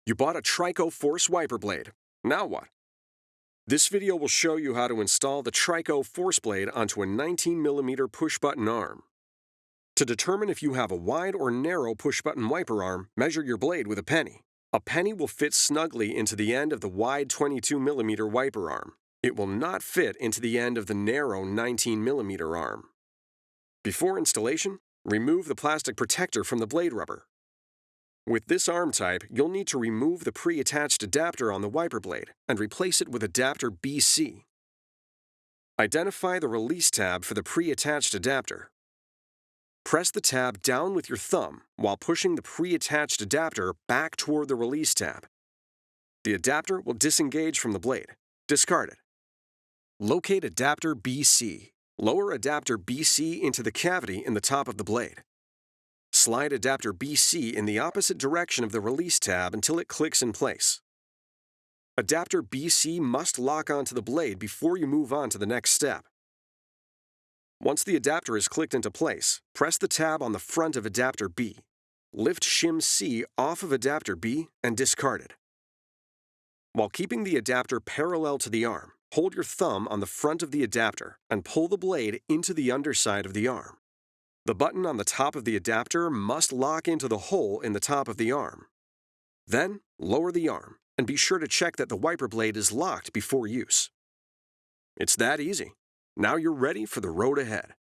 You bought a TRICO Force wiper blade. Now what? This video will show you how to install the TRICO Force blade onto a 19mm push-button arm. To determine if you have a wide or narrow push-button wiper arm, measure your blade with a penny. A penny will fit snugly into the end of the wide 22mm wiper arm. It will not fit into the end of the narrow 19mm arm. Before installation, remove the plastic protector from the blade rubber. With this arm type, you'll need to remove the pre-attached adapter on the wiper blade and replace it with adapter BC. Identify the release tab for the pre-attached adapter. Press the tab down with your thumb while pushing the pre-attached adapter back toward the release tab. The adapter will disengage from the blade. Discard it. Locate adapter BC. Lower adapter BC into the cavity in the top of the blade. Slide adapter BC in the opposite direction of the release tab until it clicks in place. Adapter BC must lock onto the blade before you move on to the next step. Once the adapter is clicked into place, press the tab on the front of adapter B. Lift shim C off of adapter B and discard it. While keeping the adapter parallel to the arm, hold your thumb on the front of the adapter and pull the blade into the underside of the arm. The button on the top of the adapter must lock into the hole in the top of the arm. Then, lower the arm and be sure to check that the wiper blade is locked before use. It's that easy. Now you're ready for the road ahead.